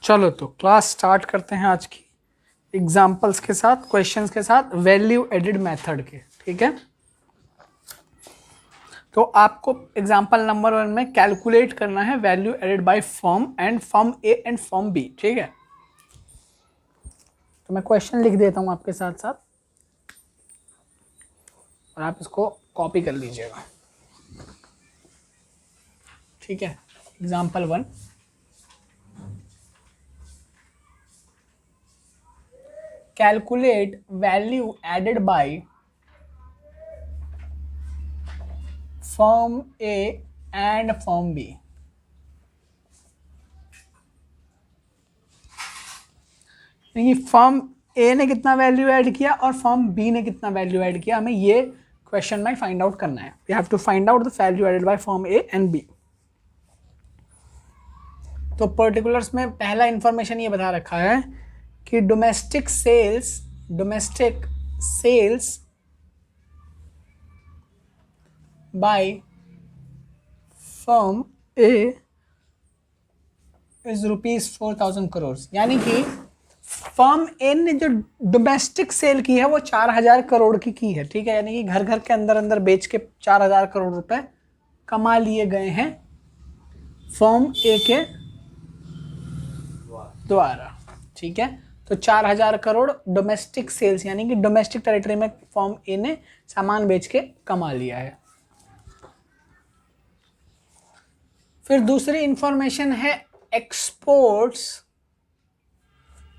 चलो तो class start करते हैं आज की एग्जाम्पल्स के साथ, क्वेश्चंस के साथ, वैल्यू एडिड मेथड के। ठीक है, तो आपको एग्जाम्पल नंबर 1 में कैलकुलेट करना है value added by firm and firm A and firm B. ठीक है, तो मैं क्वेश्चन लिख देता हूं आपके साथ साथ और आप इसको कॉपी कर लीजिएगा। ठीक है, example 1, calculate value added by firm A and firm B। यानी फर्म ए ने कितना वैल्यू ऐड किया और फर्म बी ने कितना वैल्यू ऐड किया, हमें ये क्वेश्चन में फाइंड आउट करना है। We have to find out the value added by firm A and B. तो पर्टिकुलर्स में पहला इंफॉर्मेशन ये बता रखा है कि domestic sales by firm A is ₹4,000 crore. यानी कि फर्म ए ने जो डोमेस्टिक सेल की है वो 4,000 करोड़ की है। ठीक है, यानी कि घर घर के अंदर अंदर बेच के 4,000 करोड़ रुपए कमा लिए गए हैं फर्म ए के द्वारा। ठीक है, तो 4,000 करोड़ डोमेस्टिक सेल्स यानी कि डोमेस्टिक टेरिटरी में फर्म ए ने सामान बेच के कमा लिया है। फिर दूसरी इंफॉर्मेशन है एक्सपोर्ट्स।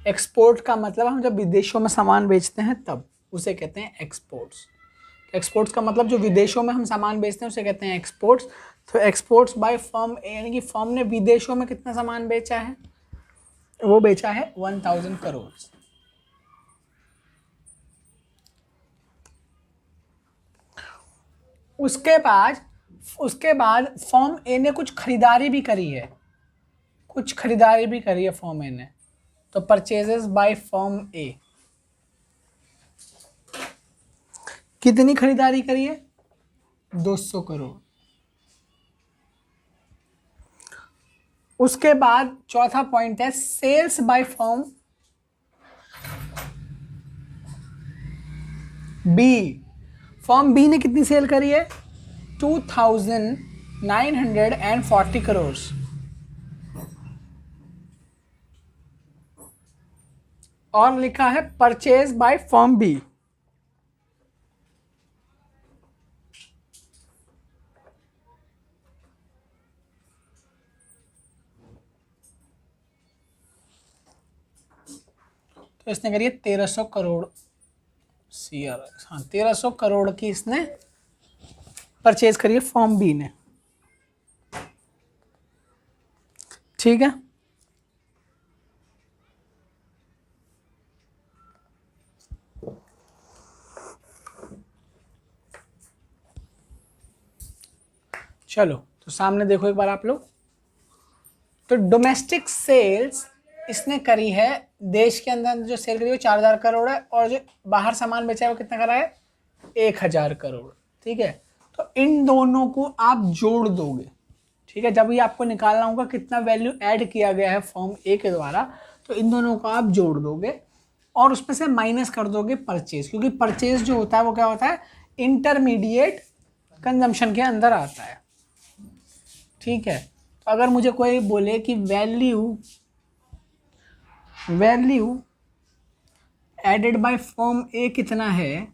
एक्सपोर्ट का मतलब हम जब विदेशों में सामान बेचते हैं तब उसे कहते हैं एक्सपोर्ट्स। एक्सपोर्ट्स का मतलब जो विदेशों में हम सामान बेचते हैं उसे कहते हैं एक्सपोर्ट्स। तो एक्सपोर्ट्स बाय फर्म ए यानी कि फर्म ने विदेशों में कितना सामान बेचा है, वो बेचा है 1,000 करोड़। उसके बाद फर्म ए ने कुछ खरीदारी भी करी है, फर्म ए ने। तो परचेजेस बाय फर्म ए, कितनी खरीदारी करी है, 200 करोड़। उसके बाद चौथा पॉइंट है sales by firm B. Firm B ने कितनी सेल करी है, 2,940 करोड़। और लिखा है परचेज बाय फर्म बी। तो इसने करी है 1,300 करोड़ सीआर। हाँ, 1,300 करोड़ की इसने परचेज करी है फर्म बी ने। ठीक है, चलो तो सामने देखो एक बार आप लोग। तो डोमेस्टिक सेल्स इसने करी है, देश के अंदर जो सेल करी है वो 4,000 करोड़ है और जो बाहर सामान बेचा है वो कितना करा है, 1,000 करोड़। ठीक है, तो इन दोनों को आप जोड़ दोगे। ठीक है, जब ये आपको निकालना होगा कितना वैल्यू ऐड किया गया है फर्म ए के द्वारा, तो इन दोनों को आप जोड़ दोगे और उसमें से माइनस कर दोगे परचेज, क्योंकि परचेज जो होता है वो क्या होता है, इंटरमीडिएट कंजम्पशन के अंदर आता है। ठीक है, तो अगर मुझे कोई बोले कि value added by firm A कितना है,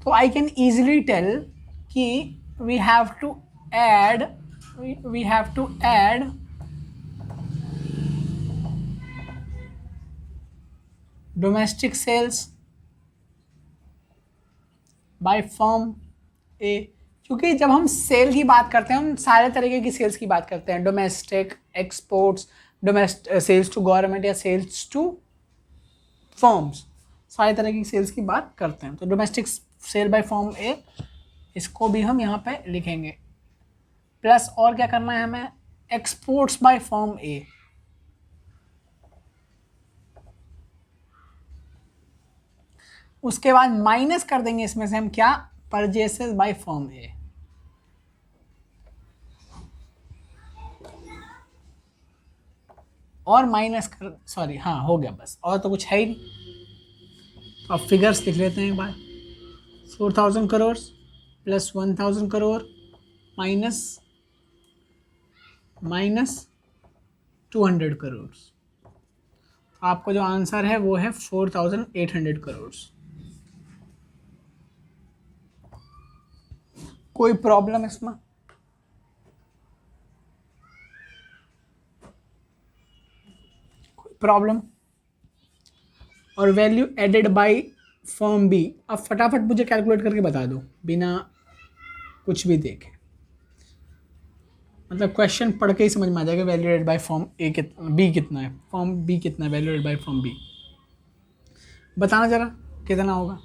तो आई कैन इजीली टेल कि we have to add domestic sales by firm A. क्योंकि जब हम सेल की बात करते हैं हम सारे तरीके की सेल्स की बात करते हैं, domestic, exports, sales to government या सेल्स टू फर्म्स, सारे तरह की सेल्स की बात करते हैं। तो domestic sale by firm A, इसको भी हम यहाँ पे लिखेंगे। प्लस और क्या करना है हमें, एक्सपोर्ट्स बाय फर्म ए। उसके बाद माइनस कर देंगे इसमें से हम क्या, परचेसेस बाय फर्म ए। और माइनस कर, सॉरी हाँ हो गया बस, और तो कुछ है ही नहीं। तो अब फिगर्स लिख लेते हैं एक बार। 4000 करोड़ प्लस 1000 करोड़ माइनस 200 करोड़। आपको जो आंसर है वो है 4800 करोड़। कोई प्रॉब्लम इसमें? कोई प्रॉब्लम? और value added by form B, अब फटाफट मुझे कैलकुलेट करके बता दो बिना कुछ भी देखे, मतलब क्वेश्चन पढ़ के ही समझ में आ जाएगा value added by form A कितना, बी कितना है, फॉर्म बी कितना है, value added by form B बताना जरा कितना होगा।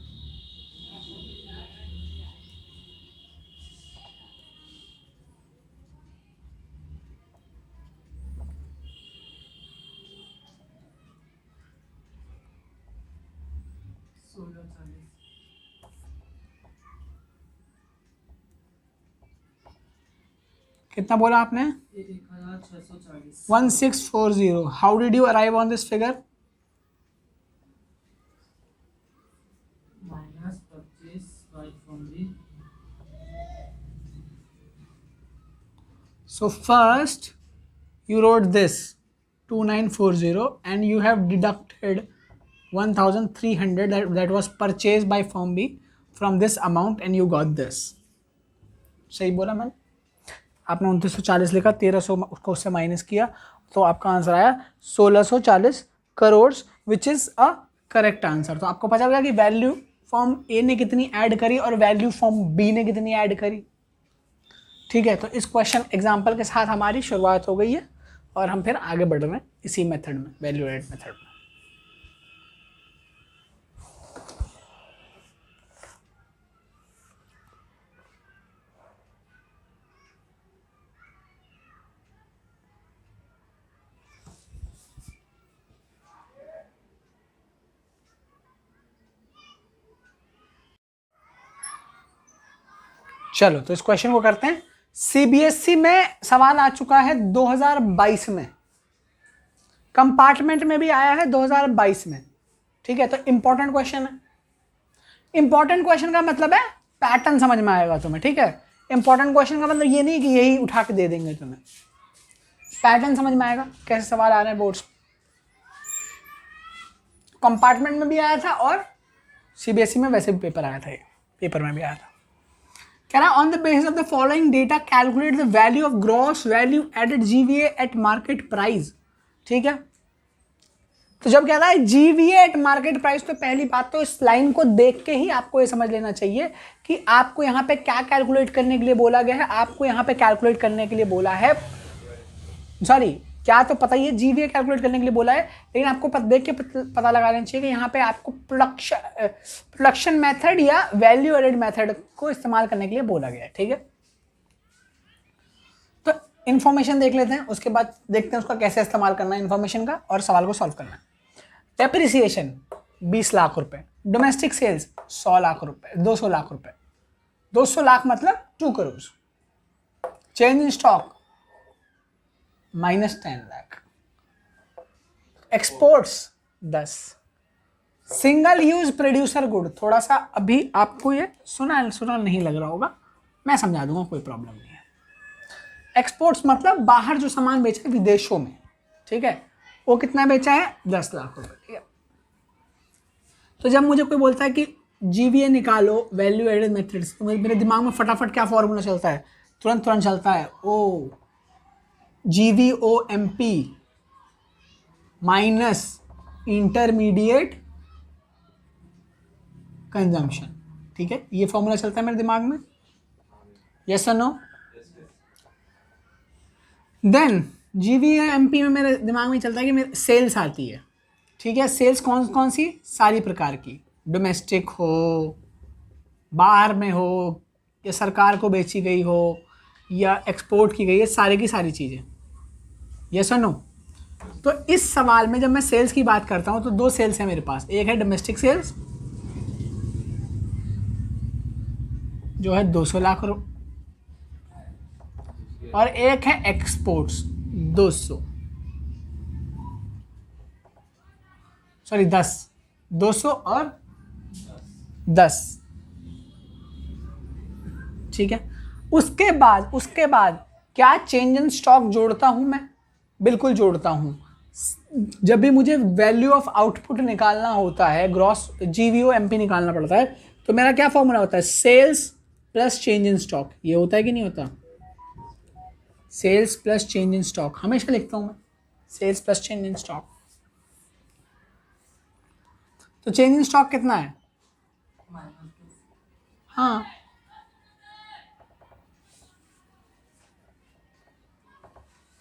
कितना बोला आपने? 1640। How did you arrive on this figure? So first you wrote this 2940 and you have deducted 1300 that was purchased by firm B from this amount and you got this. सही बोला मैंने? आपने 2940 लिखा, 1300 उसको उससे माइनस किया, तो आपका आंसर आया 1640 करोड़, विच इज़ अ करेक्ट आंसर। तो आपको पता चल गया कि वैल्यू फॉर्म ए ने कितनी ऐड करी और वैल्यू फॉर्म बी ने कितनी ऐड करी। ठीक है, तो इस क्वेश्चन एग्जाम्पल के साथ हमारी शुरुआत हो गई है और हम फिर आगे बढ़ रहे हैं इसी मेथड में, वैल्यू एड मेथड में। चलो तो इस क्वेश्चन को करते हैं। सीबीएसई में सवाल आ चुका है 2022 में, कंपार्टमेंट में भी आया है 2022 में। ठीक है, तो इंपॉर्टेंट क्वेश्चन है। इंपॉर्टेंट क्वेश्चन का मतलब है पैटर्न समझ में आएगा तुम्हें। ठीक है, इंपॉर्टेंट क्वेश्चन का मतलब ये नहीं कि यही उठा के दे देंगे तुम्हें, पैटर्न समझ में आएगा कैसे सवाल आ रहे हैं बोर्ड्स। कंपार्टमेंट में भी आया था और सीबीएसई में वैसे भी पेपर आया था, पेपर में भी आया था। कह रहा on the basis of the following data calculate the value of gross value added GVA at market price. ठीक है, तो जब कह रहा है जीवीए एट मार्केट प्राइस, तो पहली बात तो इस लाइन को देख के ही आपको ये समझ लेना चाहिए कि आपको यहाँ पे क्या कैलकुलेट करने के लिए बोला गया है। आपको यहाँ पे कैलकुलेट करने के लिए बोला है, सॉरी क्या तो पता ही है, जीवीए कैलकुलेट करने के लिए बोला है, लेकिन आपको देख के पता लगा लेना चाहिए कि यहाँ पे आपको प्रोडक्शन मेथड या वैल्यू एडेड मेथड को इस्तेमाल करने के लिए बोला गया है। ठीक है, तो इन्फॉर्मेशन देख लेते हैं, उसके बाद देखते हैं उसका कैसे इस्तेमाल करना है इन्फॉर्मेशन का और सवाल को सॉल्व करना है। डेप्रिसिएशन 20 लाख रुपए, डोमेस्टिक सेल्स 100 लाख रुपए, 200 लाख रुपए, 200 लाख मतलब 2 crore. Change in stock -10 lakh, exports 10, single use producer good, थोड़ा सा अभी आपको ये सुना नहीं लग रहा होगा, मैं समझा दूंगा, कोई प्रॉब्लम नहीं है। एक्सपोर्ट्स मतलब बाहर जो सामान बेचा है विदेशों में, ठीक है, वो कितना बेचा है 10 लाख रुपए। ठीक है, तो जब मुझे कोई बोलता है कि जीवीए निकालो वैल्यू एडेड मेथड्स, तो मेरे दिमाग में फटाफट क्या फॉर्मूला चलता है, तुरंत चलता है ओ GVOMP माइनस इंटरमीडिएट कंजम्पशन। ठीक है, ये फॉर्मूला चलता है मेरे दिमाग में, यस और नो। देन GVOMP में मेरे दिमाग में चलता है कि मेरे सेल्स आती है। ठीक है, सेल्स कौन कौन सी, सारी प्रकार की, डोमेस्टिक हो, बाहर में हो, या सरकार को बेची गई हो, या एक्सपोर्ट की गई है, सारी की सारी चीज़ें, यस और नो। तो इस सवाल में जब मैं सेल्स की बात करता हूं तो 2 सेल्स है मेरे पास, एक है डोमेस्टिक सेल्स जो है 200 लाख रुपए, और एक है एक्सपोर्ट्स 200। सॉरी 10, 200 और 10, ठीक है। उसके बाद क्या चेंज इन स्टॉक जोड़ता हूं मैं? बिल्कुल जोड़ता हूं। जब भी मुझे वैल्यू ऑफ आउटपुट निकालना होता है, ग्रॉस जीवीओ एमपी निकालना पड़ता है, तो मेरा क्या फॉर्मूला होता है? Sales plus change in stock. ये होता है कि नहीं होता? Sales plus change in stock हमेशा लिखता हूं मैं, sales plus change in stock. तो चेंज इन स्टॉक कितना है? हाँ,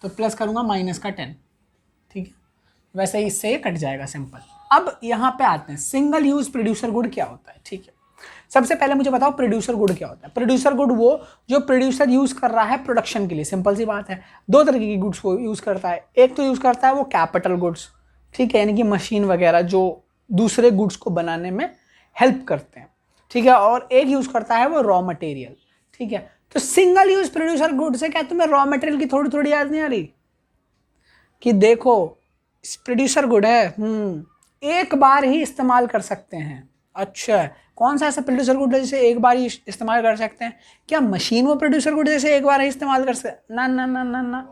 तो प्लस करूंगा माइनस का 10, ठीक है। वैसे ही इससे ये कट जाएगा, सिंपल। अब यहां पे आते हैं, सिंगल यूज प्रोड्यूसर गुड क्या होता है, ठीक है। सबसे पहले मुझे बताओ प्रोड्यूसर गुड क्या होता है। प्रोड्यूसर गुड वो जो प्रोड्यूसर यूज कर रहा है प्रोडक्शन के लिए, सिंपल सी बात है। दो तरीके की गुड्स वो यूज करता है। एक तो यूज करता है वो कैपिटल गुड्स, ठीक है, यानी कि मशीन वगैरह जो दूसरे गुड्स को बनाने में हेल्प करते हैं, ठीक है। और एक यूज करता है वो रॉ मटेरियल, ठीक है। तो सिंगल यूज प्रोड्यूसर गुड से क्या तुम्हें रॉ मटेरियल की थोड़ी थोड़ी याद नहीं आ रही कि देखो प्रोड्यूसर गुड है, एक बार ही इस्तेमाल कर सकते हैं। अच्छा, कौन सा ऐसा प्रोड्यूसर गुड है जिसे एक बार ही इस्तेमाल कर सकते हैं? क्या मशीन वो प्रोड्यूसर गुड जैसे एक बार ही इस्तेमाल कर सकते? ना ना ना ना ना,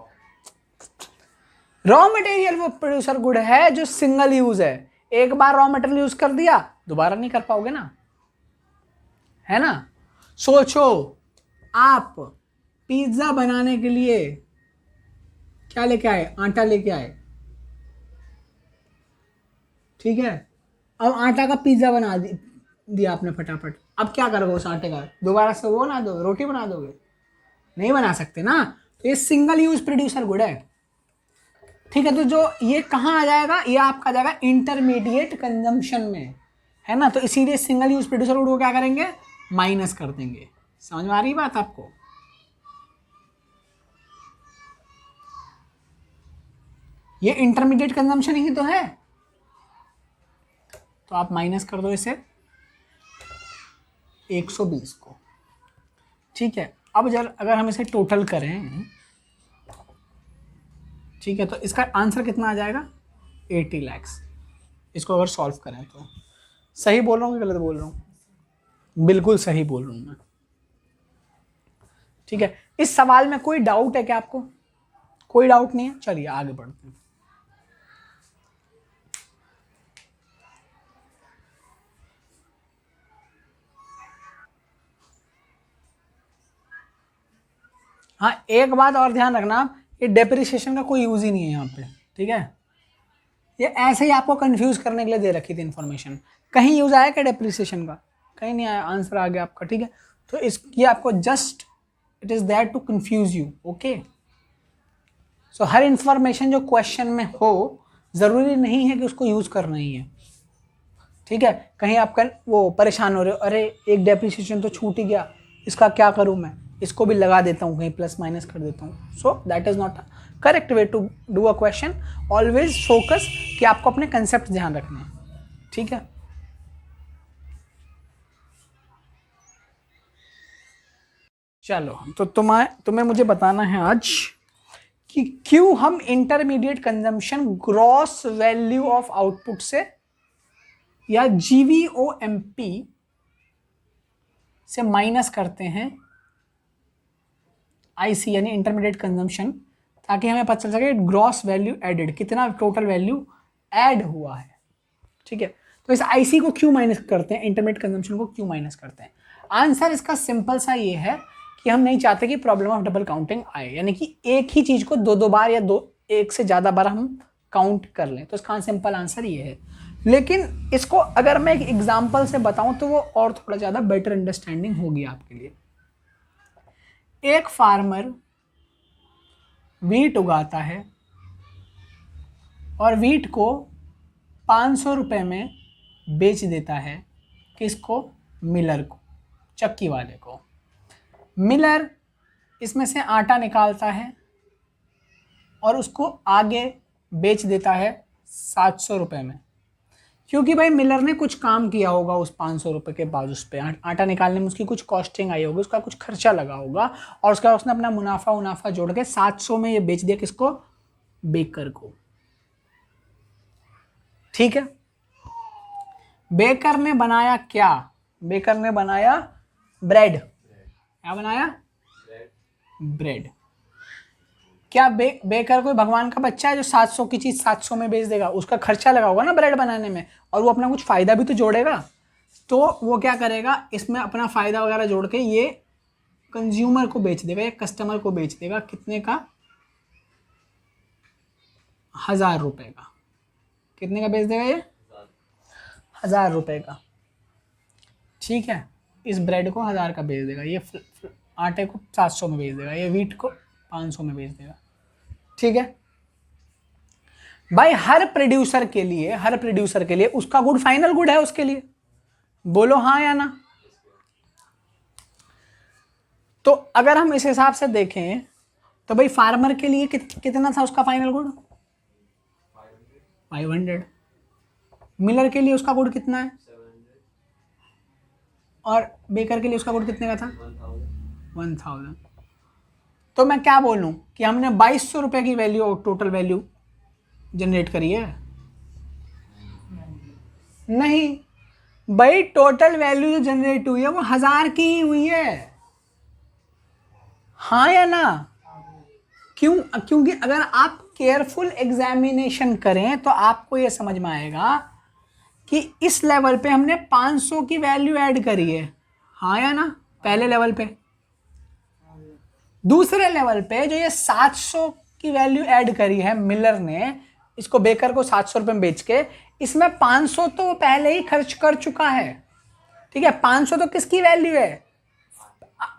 रॉ मटेरियल वो प्रोड्यूसर गुड है जो सिंगल यूज है। एक बार रॉ मटेरियल यूज कर दिया, दोबारा नहीं कर पाओगे ना, है ना। सोचो, आप पिज्जा बनाने के लिए क्या लेके आए? आटा लेके आए, ठीक है। अब आटा का पिज्जा बना दिया आपने फटाफट। अब क्या करोगे उस आटे का? दोबारा से वो बना दो, रोटी बना दोगे? नहीं बना सकते ना। तो ये सिंगल यूज प्रोड्यूसर गुड है, ठीक है। तो जो ये कहाँ आ जाएगा? ये आपका आ जाएगा इंटरमीडिएट कंजम्पशन में, है ना। तो इसीलिए सिंगल यूज प्रोड्यूसर गुड को क्या करेंगे? माइनस कर देंगे। समझ में आ रही बात आपको? ये इंटरमीडिएट कंजम्पशन ही तो है, तो आप माइनस कर दो इसे 120 को, ठीक है। अब अगर हम इसे टोटल करें, ठीक है, तो इसका आंसर कितना आ जाएगा? 80 लाख। इसको अगर सॉल्व करें तो सही बोल रहा हूँ कि गलत बोल रहा हूँ? बिल्कुल सही बोल रहा हूँ मैं, ठीक है। इस सवाल में कोई डाउट है क्या आपको? कोई डाउट नहीं है? चलिए आगे बढ़ते हैं। हाँ, एक बात और ध्यान रखना, ये डेप्रिसिएशन का कोई यूज ही नहीं है यहाँ पे, ठीक है। ये ऐसे ही आपको कंफ्यूज करने के लिए दे रखी थी इन्फॉर्मेशन। कहीं यूज आया क्या डेप्रिसिएशन का? कहीं नहीं आया, आंसर आ गया आपका, ठीक है। तो ये आपको just it is there to confuse you, okay. So हर इंफॉर्मेशन जो क्वेश्चन में हो जरूरी नहीं है कि उसको यूज करना ही है, ठीक है। कहीं आप वो परेशान हो रहे हो, अरे एक डेप्रिसिएशन तो छूट ही गया, इसका क्या करूं मैं? इसको भी लगा देता हूँ, कहीं प्लस माइनस कर देता हूँ। So that is not a correct way to do a question. Always focus कि आपको अपने कंसेप्ट ध्यान रखने हैं, ठीक है। चलो, तो तुम्हें मुझे बताना है आज कि क्यों हम intermediate consumption gross value of output से या जीवीओएमपी से माइनस करते हैं आईसी यानी इंटरमीडिएट कंजम्पशन, ताकि हमें पता चल सके ग्रॉस वैल्यू एडेड, कितना टोटल वैल्यू ऐड हुआ है, ठीक है। तो इस आईसी को क्यों माइनस करते हैं, इंटरमीडिएट कंजम्पशन को क्यों माइनस करते हैं? आंसर इसका सिंपल सा ये है कि हम नहीं चाहते कि प्रॉब्लम ऑफ डबल काउंटिंग आए, यानी कि एक ही चीज को दो बार या एक से ज्यादा बार हम काउंट कर लें। तो इसका सिंपल आंसर ये है। लेकिन इसको अगर मैं एक एग्जाम्पल से बताऊं तो वो और थोड़ा ज्यादा बेटर अंडरस्टैंडिंग होगी आपके लिए। एक फार्मर वीट उगाता है और वीट को 500 रुपये में बेच देता है, किसको? मिलर को, चक्की वाले को। मिलर इसमें से आटा निकालता है और उसको आगे बेच देता है 700 रुपये में, क्योंकि भाई मिलर ने कुछ काम किया होगा उस 500 रुपये के बाद, उस पर आटा निकालने में उसकी कुछ कॉस्टिंग आई होगी, उसका कुछ खर्चा लगा होगा, और उसके बाद उसने अपना मुनाफा जोड़ के 700 में ये बेच दिया, किसको? बेकर को, ठीक है। बेकर ने बनाया क्या? बेकर ने बनाया ब्रेड। क्या बनाया? ब्रेड। क्या बेकर कोई भगवान का बच्चा है जो 700 की चीज 700 में बेच देगा? उसका खर्चा लगा होगा ना ब्रेड बनाने में, और वो अपना कुछ फायदा भी तो जोड़ेगा। तो वो क्या करेगा, इसमें अपना फायदा वगैरह जोड़ के ये कंज्यूमर को बेच देगा या कस्टमर को बेच देगा। कितने का? 1000 रुपए का। कितने का बेच देगा ये? 1000 रुपए का। ठीक है, इस ब्रेड को 1000 का बेच देगा, ये आटे को 700 में बेच देगा, ये व्हीट को 500 में बेच देगा। ठीक है भाई, हर प्रोड्यूसर के लिए उसका गुड फाइनल गुड है उसके लिए। बोलो हाँ या ना। तो अगर हम इस हिसाब से देखें तो भाई फार्मर के लिए कितना था उसका फाइनल गुड? 500। मिलर के लिए उसका गुड कितना है? 700। और बेकर के लिए उसका गुड कितने का था? 1000। तो मैं क्या बोलूं कि हमने 2200 रुपए की वैल्यू, टोटल वैल्यू जनरेट करी है? नहीं भाई, टोटल वैल्यू जो जनरेट हुई है वो 1000 की ही हुई है। हाँ या ना? क्यों? क्योंकि अगर आप केयरफुल एग्जामिनेशन करें तो आपको यह समझ में आएगा कि इस लेवल पे हमने 500 की वैल्यू ऐड करी है। हाँ या ना? पहले लेवल पे। दूसरे लेवल पे जो ये 700 की वैल्यू ऐड करी है मिलर ने, इसको बेकर को 700 रुपए में बेच के, इसमें 500 तो पहले ही खर्च कर चुका है। ठीक है, 500 तो किसकी वैल्यू है?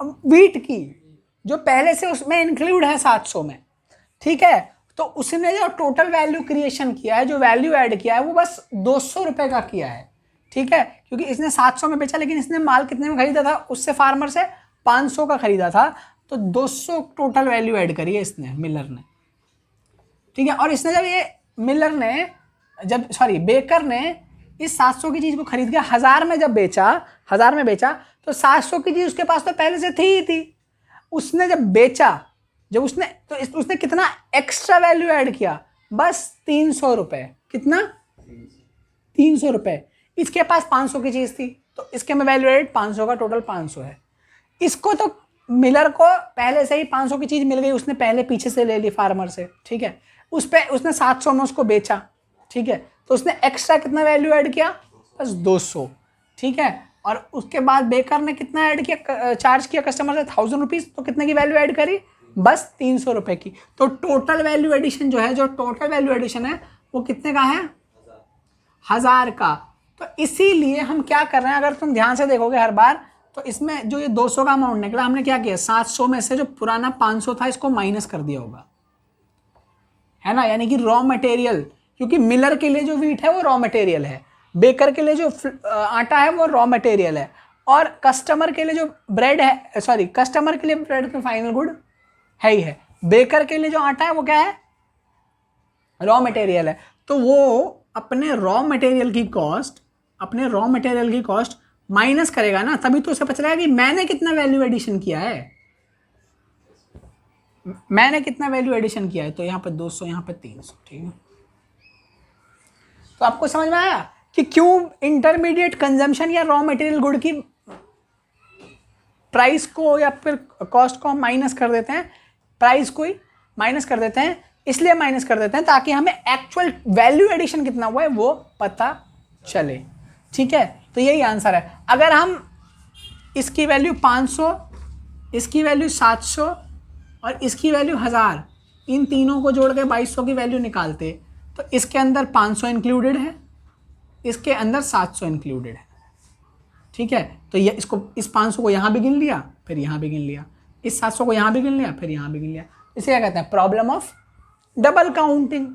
व्हीट की, जो पहले से उसमें इंक्लूड है 700 में। ठीक है, तो उसने जो टोटल वैल्यू क्रिएशन किया है, जो वैल्यू ऐड किया है, वो बस 200 रुपए का किया है। ठीक है, क्योंकि इसने 700 में बेचा, लेकिन इसने माल कितने में खरीदा था? उससे फार्मर से 500 का खरीदा था, तो 200 टोटल वैल्यू ऐड करी है इसने, मिलर ने। ठीक है, और इसने जब ये मिलर ने बेकर ने इस 700 की चीज को खरीद के 1000 में जब बेचा, 1000 में बेचा, तो 700 की चीज उसके पास तो पहले से थी ही थी। उसने जब बेचा, जब उसने तो उसने कितना एक्स्ट्रा वैल्यू ऐड किया? बस 300 रुपए। कितना? 300 रुपए। इसके पास 500 की चीज थी, तो इसके में वैल्यू एड 500 का, टोटल 500 है। इसको तो मिलर को पहले से ही 500 की चीज मिल गई, उसने पहले पीछे से ले ली फार्मर से। ठीक है, उस पे उसने 700 में उसको बेचा। ठीक है, तो उसने एक्स्ट्रा कितना वैल्यू ऐड किया? बस 200। ठीक है, और उसके बाद बेकर ने कितना ऐड किया, चार्ज किया कस्टमर से 1000 रुपीज, तो कितने की वैल्यू ऐड करी? बस 300 रुपए की। तो टोटल वैल्यू एडिशन जो है, जो टोटल वैल्यू एडिशन है, वो कितने का है? 1000 का। तो इसीलिए हम क्या कर रहे हैं, अगर तुम ध्यान से देखोगे हर बार, तो इसमें जो ये 200 का अमाउंट निकला, हमने क्या किया? 700 में से जो पुराना 500 था इसको माइनस कर दिया होगा, है ना? यानी कि रॉ मटेरियल, क्योंकि मिलर के लिए जो व्हीट है वो रॉ मटेरियल है, बेकर के लिए जो आटा है वो रॉ मटेरियल है, और कस्टमर के लिए जो ब्रेड है, कस्टमर के लिए ब्रेड का फाइनल गुड है ही है। बेकर के लिए जो आटा है वो क्या है? रॉ मटेरियल है। तो वो अपने रॉ मटेरियल की कॉस्ट माइनस करेगा ना, तभी तो उसे पता चलेगा कि मैंने कितना वैल्यू एडिशन किया है। तो यहाँ पे 200, यहाँ पे 300। ठीक है, तो आपको समझ में आया कि क्यों इंटरमीडिएट कंजम्पशन या रॉ मटेरियल गुड की प्राइस को या फिर कॉस्ट को हम माइनस कर देते हैं, प्राइस को ही माइनस कर देते हैं। इसलिए माइनस कर देते हैं ताकि हमें एक्चुअल वैल्यू एडिशन कितना हुआ है वो पता चले। ठीक है, तो यही आंसर है। अगर हम इसकी वैल्यू 500, इसकी वैल्यू 700 और इसकी वैल्यू 1000, इन तीनों को जोड़ के 2200 की वैल्यू निकालते, तो इसके अंदर 500 इंक्लूडेड है, इसके अंदर 700 इंक्लूडेड है। ठीक है, तो ये इसको, इस 500 को यहाँ भी गिन लिया, फिर यहाँ भी गिन लिया, इस 700 को यहाँ भी गिन लिया, फिर यहाँ भी गिन लिया। इसे क्या कहते हैं? Problem of double counting.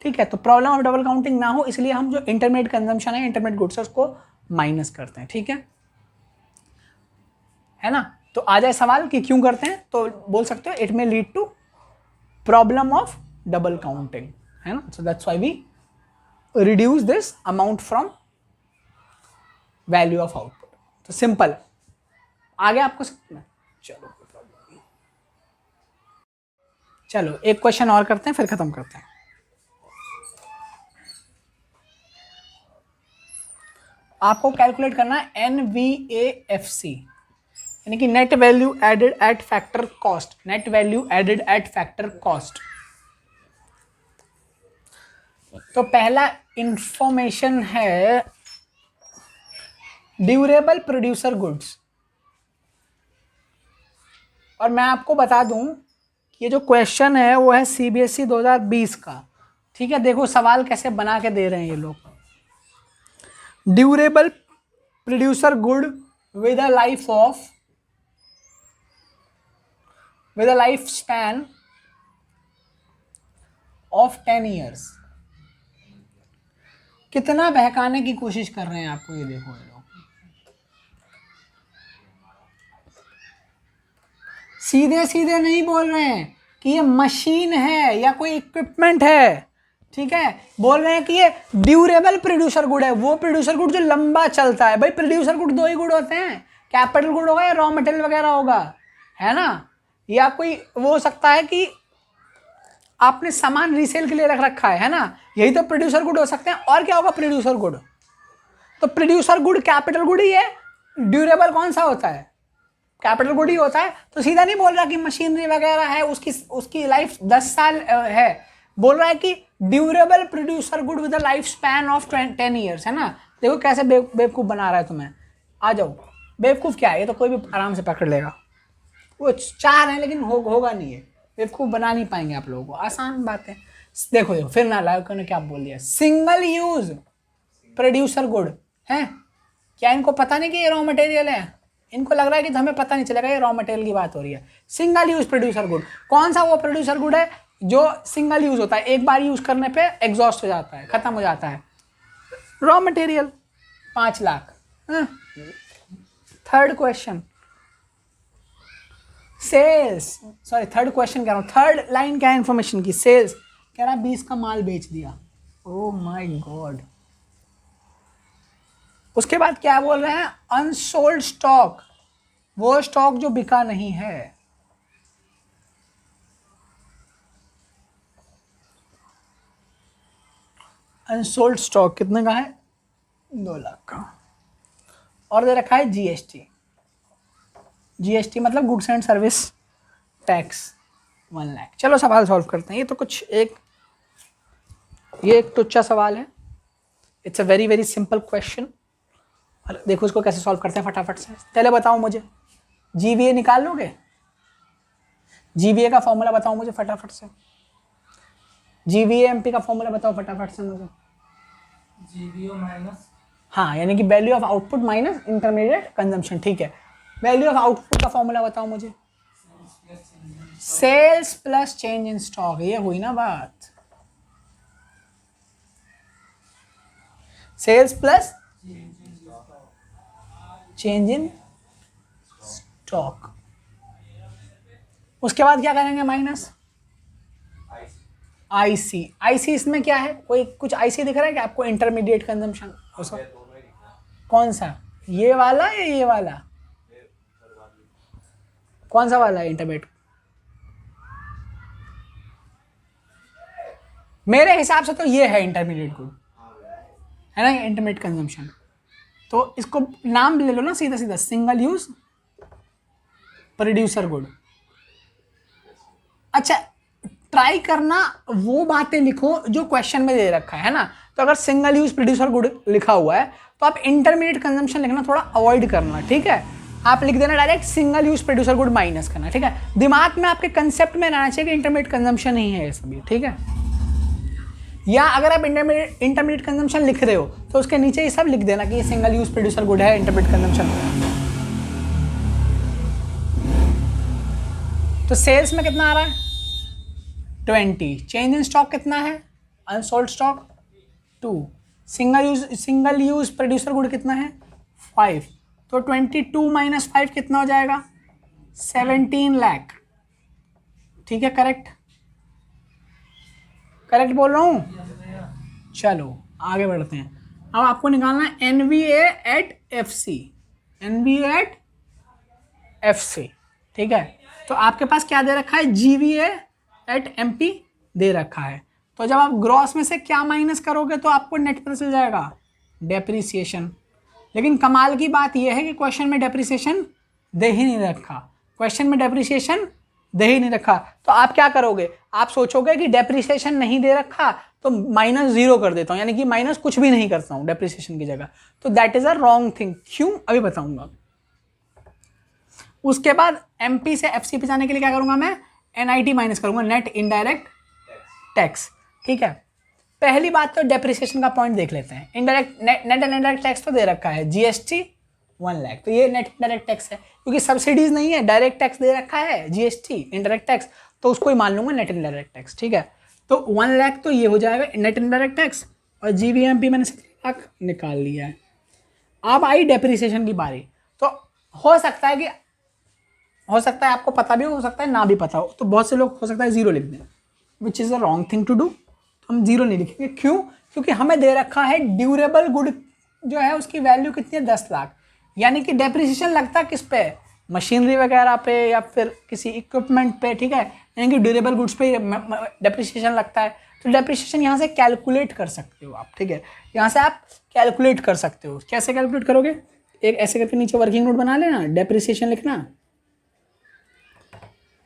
ठीक है, तो प्रॉब्लम ऑफ डबल काउंटिंग ना हो इसलिए हम जो इंटरमीडिएट कंजम्पशन है, इंटरमीडिएट गुड्स है, उसको माइनस करते हैं। ठीक है ना? तो आ जाए सवाल कि क्यों करते हैं, तो बोल सकते हो it may lead to problem of double counting, है ना? So that's why we reduce this amount from value of output. तो सिंपल, आगे आपको समझना। चलो एक क्वेश्चन और करते हैं, फिर खत्म करते हैं। आपको कैलकुलेट करना है NVAFC, यानी कि net value added at factor cost, net value added at factor cost. तो पहला इंफॉर्मेशन है ड्यूरेबल प्रोड्यूसर गुड्स, और मैं आपको बता दूं कि ये जो क्वेश्चन है वो है CBSE 2020 का, ठीक है। देखो सवाल कैसे बना के दे रहे हैं ये लोग। Durable producer good with a life span of 10 years. कितना बहकाने की कोशिश कर रहे हैं आपको, ये देखो ये लोग सीधे सीधे नहीं बोल रहे हैं कि ये मशीन है या कोई इक्विपमेंट है, ठीक है। बोल रहे हैं कि ये ड्यूरेबल प्रोड्यूसर गुड है, वो प्रोड्यूसर गुड जो लंबा चलता है। भाई प्रोड्यूसर गुड दो ही गुड होते हैं, कैपिटल गुड होगा या रॉ मटेरियल वगैरह होगा, है ना। या कोई वो हो सकता है कि आपने सामान रीसेल के लिए रख रखा है ना, यही तो प्रोड्यूसर गुड हो सकते हैं। और क्या होगा प्रोड्यूसर गुड? तो प्रोड्यूसर गुड कैपिटल गुड ही है, ड्यूरेबल कौन सा होता है? कैपिटल गुड ही होता है। तो सीधा नहीं बोल रहा कि मशीनरी वगैरह है उसकी लाइफ 10 साल है, बोल रहा है कि durable producer good with the life span of 10 years, है ना। देखो कैसे बेवकूफ़ बना रहा है तुम्हें। आ जाओ, बेवकूफ़ क्या है, ये तो कोई भी आराम से पकड़ लेगा। वो चाह रहे हैं लेकिन होगा नहीं है, बेवकूफ़ बना नहीं पाएंगे आप लोगों को, आसान बात है। देखो फिर ना लाइव ने क्या बोल दिया, सिंगल यूज प्रोड्यूसर गुड है। क्या इनको पता नहीं कि ये रॉ मटेरियल है? इनको लग रहा है कि हमें पता नहीं चलेगा ये रॉ मटेरियल की बात हो रही है। सिंगल यूज प्रोड्यूसर गुड, कौन सा वो प्रोड्यूसर गुड है जो सिंगल यूज होता है, एक बार यूज करने पे एग्जॉस्ट हो जाता है, खत्म हो जाता है। Raw material 5 lakh. Third question sales, sorry third question कह रहा हूँ, थर्ड लाइन क्या है इंफॉर्मेशन की? सेल्स कह रहा 20 का माल बेच दिया। Oh my God. उसके बाद क्या बोल रहे हैं? अनसोल्ड स्टॉक, वो स्टॉक जो बिका नहीं है। अनसोल्ड स्टॉक कितने का है? 2 लाख का। और दे रखा है जीएसटी मतलब goods and service tax 1 lakh. चलो सवाल सॉल्व करते हैं। ये तो कुछ ये एक टुच्चा सवाल है, it's a very very simple question. देखो इसको कैसे सॉल्व करते हैं फटाफट से। पहले बताओ मुझे जीवीए निकाल लोगे? जीवीए का फॉर्मूला बताओ मुझे फटाफट से। जीवीए एमपी का फॉर्मूला बताओ फटाफट से मुझे। जीवीओ माइनस, हाँ, यानी कि value of output minus intermediate consumption, ठीक है। वैल्यू ऑफ आउटपुट का फॉर्मूला बताओ मुझे। Sales plus change in stock, ये हुई ना बात। Sales plus change in stock. उसके बाद क्या करेंगे? Minus IC. इसमें क्या है? कोई कुछ आईसी दिख रहा है क्या आपको? इंटरमीडिएट कंजम्पशन कौन सा, ये वाला या ये वाला? कौन सा वाला है इंटरमीडिएट? मेरे हिसाब से तो ये है इंटरमीडिएट गुड, है ना, इंटरमीडिएट कंजम्पशन। तो इसको नाम ले लो ना सीधा सीधा, सिंगल यूज प्रोड्यूसर गुड। अच्छा, ट्राई करना वो बातें लिखो जो क्वेश्चन में दे रखा है ना। तो अगर सिंगल यूज प्रोड्यूसर गुड लिखा हुआ है तो आप इंटरमीडिएट कंजम्पशन लिखना थोड़ा अवॉइड करना, ठीक है। आप लिख देना direct single use producer good minus करना, ठीक है। दिमाग में आपके कंसेप्ट में रहना चाहिए कि इंटरमीडिएट कंजम्पशन ही है ये सभी, ठीक है। या अगर आप इंटरमीडिएट कंजम्पशन लिख रहे हो तो उसके नीचे ये सब लिख देना कि ये सिंगल यूज प्रोड्यूसर गुड है, इंटरमीडिएट कंजम्पशन। तो सेल्स में कितना आ रहा है? 20। चेंज इन स्टॉक कितना है? Unsold stock 2। Single use producer good कितना है? 5। तो 22 माइनस 5 कितना हो जाएगा? 17 लाख, ठीक है। करेक्ट बोल रहा हूँ। चलो आगे बढ़ते हैं। अब आपको निकालना है NVA एट FC, ठीक है। तो आपके पास क्या दे रखा है? GVA एट MP दे रखा है। तो जब आप ग्रॉस में से क्या माइनस करोगे तो आपको नेट पता चल जाएगा? डेप्रिसिएशन। लेकिन कमाल की बात यह है कि क्वेश्चन में डेप्रिसिएशन दे ही नहीं रखा, क्वेश्चन में डेप्रिसिएशन दे ही नहीं रखा। तो आप क्या करोगे, आप सोचोगे कि डेप्रिसिएशन नहीं दे रखा तो -0 कर देता हूं, यानी कि माइनस कुछ भी नहीं करता हूं डेप्रिसिएशन की जगह। तो that is a wrong thing. क्यों, अभी बताऊंगा। उसके बाद एमपी से एफसी पे जाने के लिए क्या करूंगा मैं, एनआईटी माइनस करूंगा, नेट इनडायरेक्ट टैक्स। ठीक है, पहली बात तो डेप्रिसिएशन का पॉइंट देख लेते हैं। Indirect net and indirect tax तो दे रखा है, जीएसटी 1 लाख, तो ये नेट इनडायरेक्ट टैक्स है, क्योंकि सब्सिडीज नहीं है, डायरेक्ट टैक्स दे रखा है जीएसटी इनडायरेक्ट टैक्स, तो उसको ही मान लूंगा नेट इनडायरेक्ट टैक्स। ठीक है, तो 1 लाख तो ये हो जाएगा नेट इनडायरेक्ट टैक्स, और जीवीएमपी मैंने 17 लाख निकाल लिया है। अब आई डेप्रिसिएशन की बारी। तो हो सकता है आपको पता भी हो सकता है ना भी पता हो, तो बहुत से लोग हो सकता है 0 लिख दें, which is a wrong thing to do. तो हम 0 नहीं लिखेंगे। क्यों, क्योंकि हमें दे रखा है ड्यूरेबल गुड जो है उसकी वैल्यू कितनी है, 10 लाख, यानी कि डेप्रिसिएशन लगता है किस पे, मशीनरी वगैरह पे या फिर किसी इक्विपमेंट पे। ठीक है, यानी कि ड्यूरेबल गुड्स पे डेप्रिसिएशन लगता है। तो डेप्रिसिएशन यहाँ से कैलकुलेट कर सकते हो आप। ठीक है, यहाँ से आप कैलकुलेट कर सकते हो। कैसे कैलकुलेट करोगे, एक ऐसे करके नीचे वर्किंग नोट बना लेना, डेप्रिसिएशन लिखना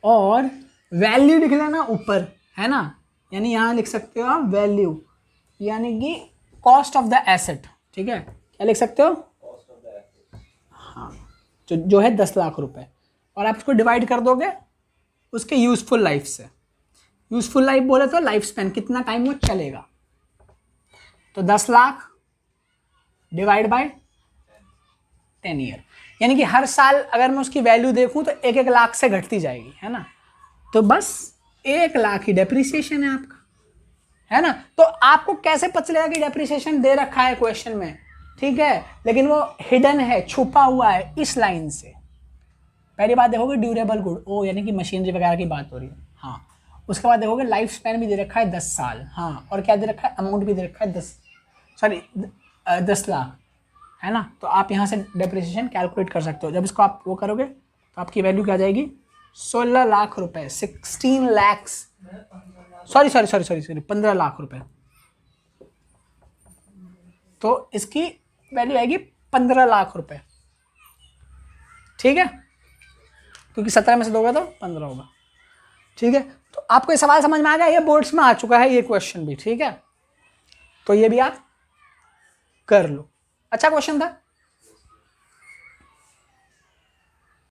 और वैल्यू लिख लेना ऊपर, है ना, यानी यहाँ लिख सकते हो आप वैल्यू, यानी कि कॉस्ट ऑफ द एसेट। ठीक है, क्या लिख सकते हो, हाँ, जो है 10 लाख रुपए, और आप इसको डिवाइड कर दोगे उसके यूजफुल लाइफ से। यूजफुल लाइफ बोले तो लाइफ स्पैन, कितना टाइम वो चलेगा। तो 10 लाख डिवाइड बाय 10 ईयर, यानी कि हर साल अगर मैं उसकी वैल्यू देखूं तो 1-1 लाख से घटती जाएगी, है ना। तो बस 1 लाख ही डेप्रिसिएशन है आपका, है ना। तो आपको कैसे पता चलेगा कि डेप्रिसिएशन दे रखा है क्वेश्चन में, ठीक है, लेकिन वो हिडन है, छुपा हुआ है इस लाइन से। पहली बात देखोगे ड्यूरेबल गुड, ओ यानी कि मशीनरी वगैरह की बात हो रही है, हाँ। उसके बाद देखोगे लाइफ स्पैन भी दे रखा है 10 साल, हाँ, और क्या दे रखा है, अमाउंट भी दे रखा है 10 लाख, है ना। तो आप यहाँ से डेप्रिसिएशन कैलकुलेट कर सकते हो। जब इसको आप वो करोगे तो आपकी वैल्यू क्या आ जाएगी, 16 लाख रुपए, 16 लैक्स, सॉरी 15 लाख रुपए। तो इसकी वैल्यू आएगी 15 लाख रुपए। ठीक है, क्योंकि 17 में से दोगे तो 15 होगा। ठीक है, तो आपको ये सवाल समझ में आ गया, ये बोर्ड्स में आ चुका है ये क्वेश्चन भी। ठीक है, तो ये भी आप कर लो, अच्छा क्वेश्चन था।